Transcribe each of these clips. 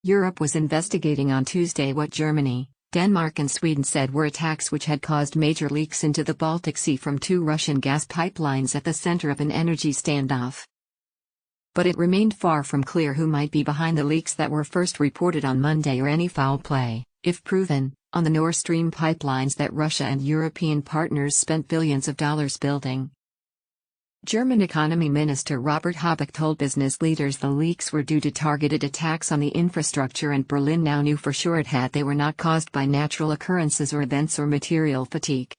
Europe was investigating on Tuesday what Germany, Denmark and Sweden said were attacks which had caused major leaks into the Baltic Sea from two Russian gas pipelines at the center of an energy standoff. But it remained far from clear who might be behind the leaks that were first reported on Monday or any foul play, if proven, on the Nord Stream pipelines that Russia and European partners spent billions of dollars building. German Economy Minister Robert Habeck told business leaders the leaks were due to targeted attacks on the infrastructure, and Berlin now knew for sure they were not caused by natural occurrences or events or material fatigue.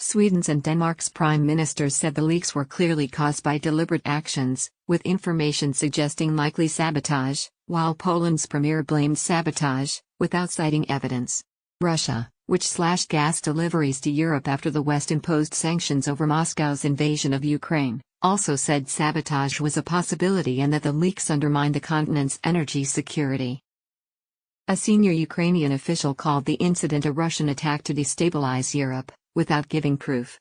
Sweden's and Denmark's prime ministers said the leaks were clearly caused by deliberate actions, with information suggesting likely sabotage, while Poland's premier blamed sabotage, without citing evidence. Russia, which slashed gas deliveries to Europe after the West imposed sanctions over Moscow's invasion of Ukraine, also said sabotage was a possibility and that the leaks undermined the continent's energy security. A senior Ukrainian official called the incident a Russian attack to destabilize Europe, without giving proof.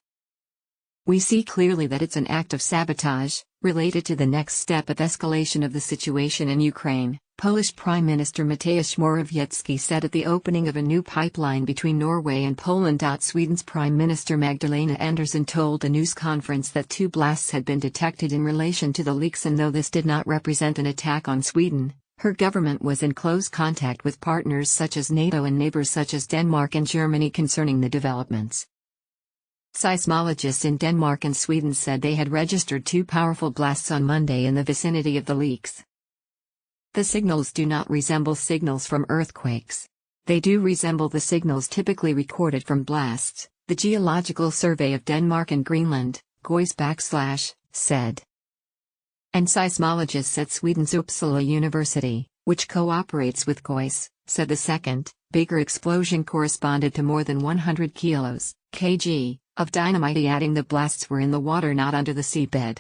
"We see clearly that it's an act of sabotage, related to the next step of escalation of the situation in Ukraine," Polish Prime Minister Mateusz Morawiecki said at the opening of a new pipeline between Norway and Poland. Sweden's Prime Minister Magdalena Andersson told a news conference that two blasts had been detected in relation to the leaks, and though this did not represent an attack on Sweden, her government was in close contact with partners such as NATO and neighbors such as Denmark and Germany concerning the developments. Seismologists in Denmark and Sweden said they had registered two powerful blasts on Monday in the vicinity of the leaks. The signals do not resemble signals from earthquakes. They do resemble the signals typically recorded from blasts, the Geological Survey of Denmark and Greenland, GOES said. And seismologists at Sweden's Uppsala University, which cooperates with GOES, said the second, bigger explosion corresponded to more than 100 kg, of dynamite, adding the blasts were in the water, not under the seabed.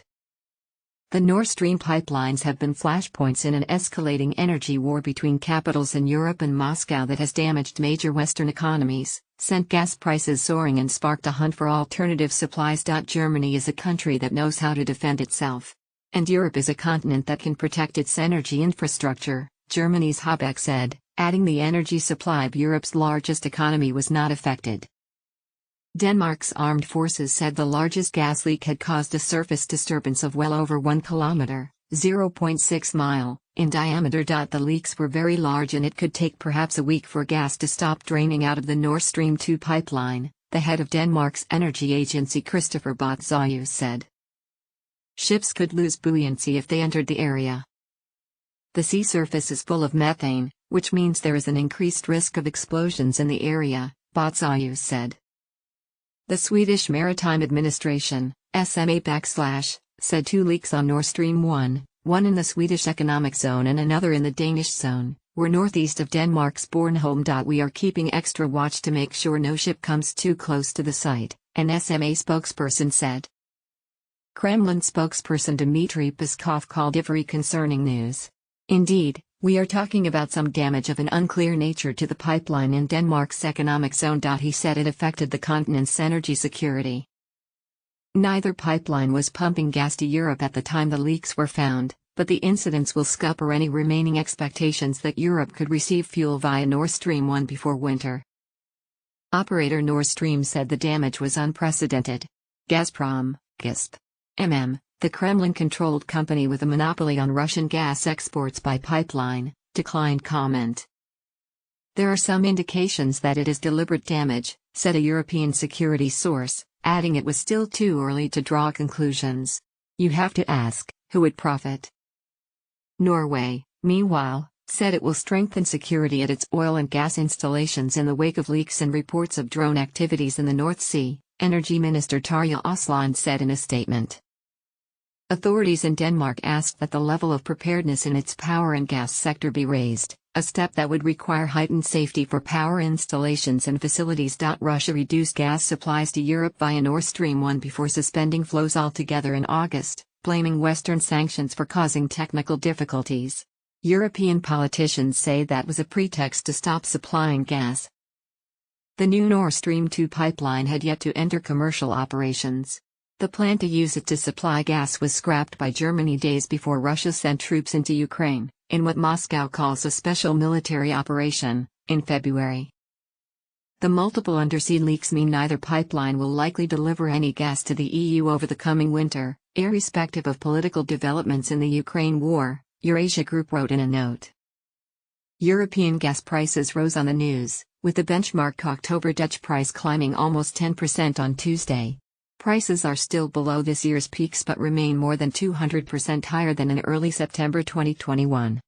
The Nord Stream pipelines have been flashpoints in an escalating energy war between capitals in Europe and Moscow that has damaged major Western economies, sent gas prices soaring, and sparked a hunt for alternative supplies. Germany is a country that knows how to defend itself. And Europe is a continent that can protect its energy infrastructure, Germany's Habeck said, adding the energy supply of Europe's largest economy was not affected. Denmark's armed forces said the largest gas leak had caused a surface disturbance of well over 1 kilometer, 0.6 mile, in diameter. The leaks were very large and it could take perhaps a week for gas to stop draining out of the Nord Stream 2 pipeline, the head of Denmark's energy agency Christopher Batzelius said. Ships could lose buoyancy if they entered the area. The sea surface is full of methane, which means there is an increased risk of explosions in the area, Batzelius said. The Swedish Maritime Administration, SMA said two leaks on Nord Stream 1, one in the Swedish economic zone and another in the Danish zone, were northeast of Denmark's Bornholm. "We are keeping extra watch to make sure no ship comes too close to the site," an SMA spokesperson said. Kremlin spokesperson Dmitry Peskov called it very concerning news. "Indeed, we are talking about some damage of an unclear nature to the pipeline in Denmark's economic zone." He said it affected the continent's energy security. Neither pipeline was pumping gas to Europe at the time the leaks were found, but the incidents will scupper any remaining expectations that Europe could receive fuel via Nord Stream 1 before winter. Operator Nord Stream said the damage was unprecedented. Gazprom, the Kremlin-controlled company with a monopoly on Russian gas exports by pipeline, declined comment. "There are some indications that it is deliberate damage," said a European security source, adding it was still too early to draw conclusions. "You have to ask, who would profit?" Norway, meanwhile, said it will strengthen security at its oil and gas installations in the wake of leaks and reports of drone activities in the North Sea, Energy Minister Tarja Asland said in a statement. Authorities in Denmark asked that the level of preparedness in its power and gas sector be raised, a step that would require heightened safety for power installations and facilities. Russia reduced gas supplies to Europe via Nord Stream 1 before suspending flows altogether in August, blaming Western sanctions for causing technical difficulties. European politicians say that was a pretext to stop supplying gas. The new Nord Stream 2 pipeline had yet to enter commercial operations. The plan to use it to supply gas was scrapped by Germany days before Russia sent troops into Ukraine, in what Moscow calls a special military operation, in February. The multiple undersea leaks mean neither pipeline will likely deliver any gas to the EU over the coming winter, irrespective of political developments in the Ukraine war, Eurasia Group wrote in a note. European gas prices rose on the news, with the benchmark October Dutch price climbing almost 10% on Tuesday. Prices are still below this year's peaks but remain more than 200% higher than in early September 2021.